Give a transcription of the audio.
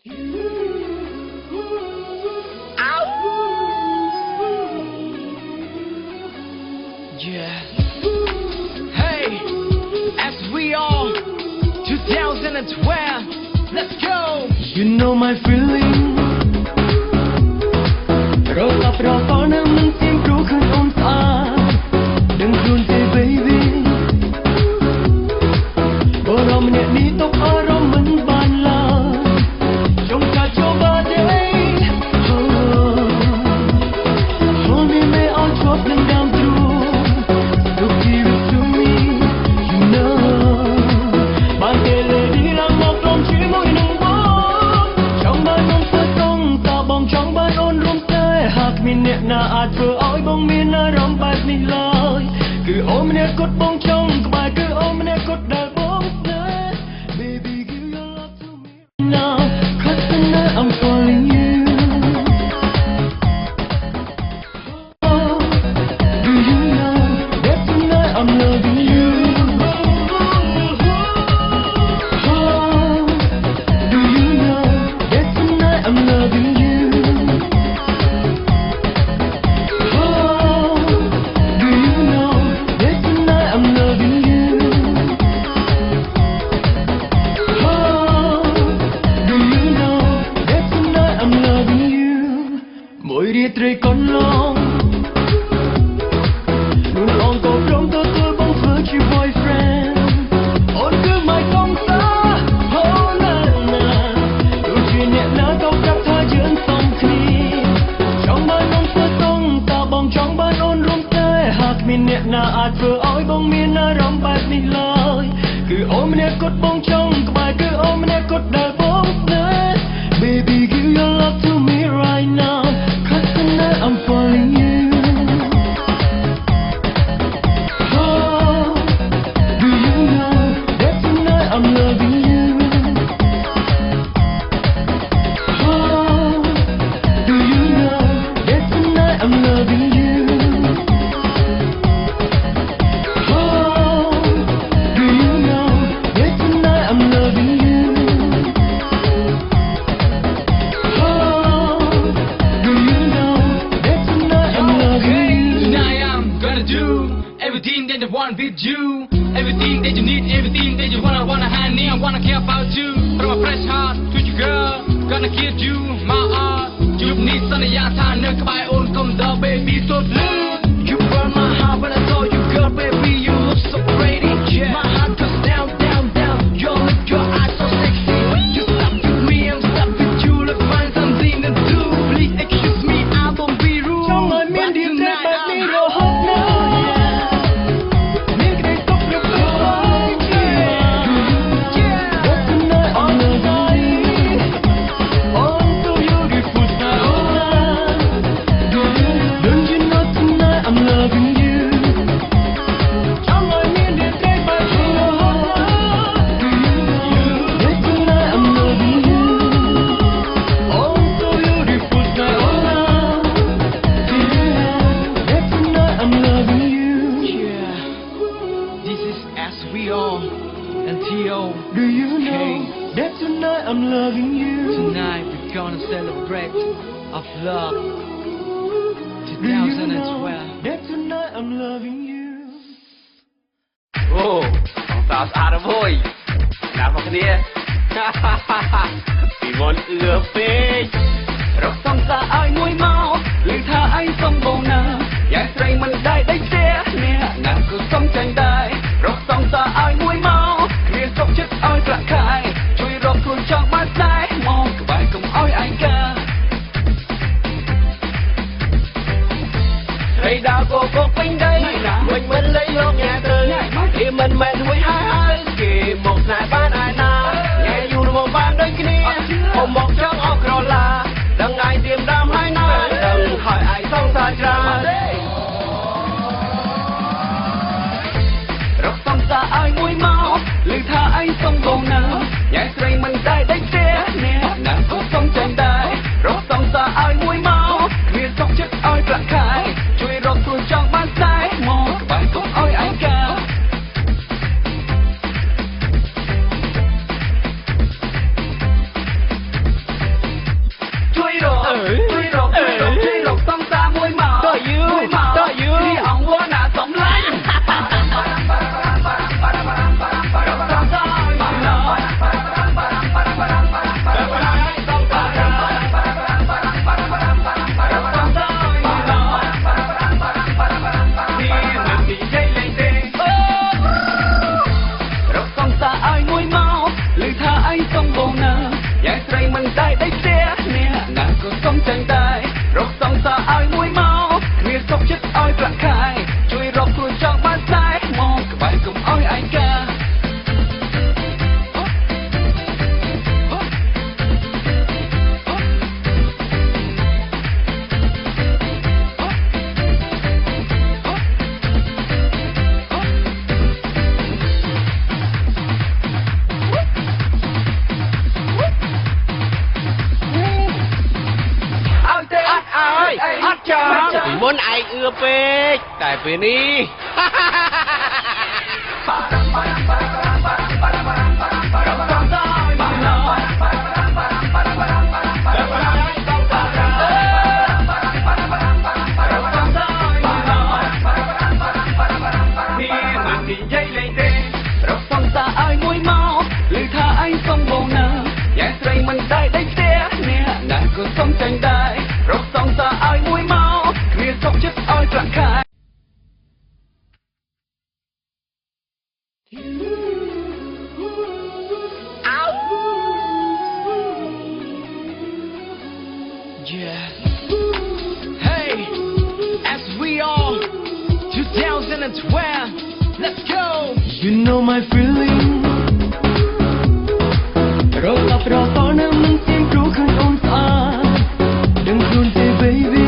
Yeah. Hey, as we all 2012, let's go. You know my feeling រកអបរកនៅមិនទៀងព្រោះឃើញអូនស្អាតដឹងខ្លួនទេ baby បរមម្នាក់នេះຕົកអារម្មណ៍មិនបានឡើយចង់កាចូលបាត់ទេ Hold me may all dropping down through look serious to me you know បានទេ lady រំមកក្រុមជាមួយនឹងបងចង់បានអូនធ្វើតង់តើបងចង់បានអូនរួមតែហากមានអ្នកណាអាចធ្វើឲ្យបងមានអារម្មណ៍បែបនេះឡើយគឺអូនម្នាក់គត់បងចង់ក្បែរគឺអូនម្នាក់គត់ដែលបងស្នេហ៍ baby give your love to me now cause tonight I'm calling you do you know that tonight I'm loving you do you know that tonight I'm loving you do you know that tonight I'm loving you do you know that tonight I'm loving you មួយរាត្រីកន្លងនួនអងក៏ព្រមទទួលបងធ្វើជា boyfriend អូនគឺ my កងសា Oh na na ដូចជាអ្នកណាក៏ប្រាប់ថាយើងសមគ្នាចង់បានអូនធ្វើតង់តើបងចង់បានអូនរួមតែហากមានអ្នកណាអាចធ្វើឲ្យបងមានអារម្មណ៍បែបនេះឡើយគឺអូនម្នាក់គត់បងចង់ក្បែរគឺអូនម្នាក់គត់ដែលបងស្នេហ៍ Baby give your love to me right now cause tonight I'm falling you do you know that tonight I'm loving you do you know that tonight I'm loving you do you know that tonight I'm loving you do you know that tonight I'm loving you Tonight I'm gonna do everything that I want with you, everything that you need, everything that you wanna have me, I wanna care about you. From a fresh heart to you girl, gonna give you my heart. You need something yang tak nak kebai on come the baby so blue. You burn my heart when I saw you girl, baby you look so pretty. Yeah. My heart goes down, down, down. Your eyes so sexy. You stop with me, I'm stuck with you. Let's find something to do. Please excuse me, I won't be rude. ចង់ឲ្យមានរៀងរែកបែបនេះរហូតណាមានក្តីសុខនៅក្នុងใจThat tonight I'm loving you Oh so beautiful tonight Don't you know tonight I'm loving you ចង់ឲ្យមានរៀងរែកបែបនេះរហូតណា That tonight I'm loving you Oh so beautiful tonight That tonight I'm loving you Yeah. This is as we all until Do you know that tonight I'm loving you tonight we're gonna celebrate of love Do you know 2012. that tonight I'm loving you អូសងស្អាតអើយណាស់មកគ្នាពីមុនអឿពេករកសំសាឲ្យមួយមកឮថាឯងសំបងណាយ៉ាងស្រីមិនដែរដេកផ្ទះអ្នកណាក៏សំចាញ់ដែររកសំសាឲ្យមួយមកគ្នាសុកចិត្តឲ្យប្រាក់ខែជួយរកខ្លួនចង់បានដែរមកក្បែរកុំឲ្យឯងកាស្រីដើរក៏កពេញដីវិញមិនលៃយកញ៉ែទៅគេមិនមែនរួយហើយគេមកស្នេហ៍បានឯណាញ៉ែយូរមកបានដូចគ្នាខ្ញុំមកចង់អស់ក្រឡាដឹងឯងទៀមដាំហើយណាដឹងហើយឯងសងសាច្រើន ពេកតែពេលនេះ និយាយលេងទេរកសំតាឲ្យមួយមកឮថាឯងសុំបងណាយ៉ាងស្រីមិនได้ដេកផ្ទះអ្នកណាក៏សុំចាញ់ដែររកសំតាឲ្យមួយមកគ្មានសុខចិត្តឲ្យប្រាក់ខែ Yeah. Hey, as we all 2012, let's go. You know my feeling រកអបរកននឹងមិនទៀងព្រោះឃើញអូនស្អាតដឹងខ្លួនទេ baby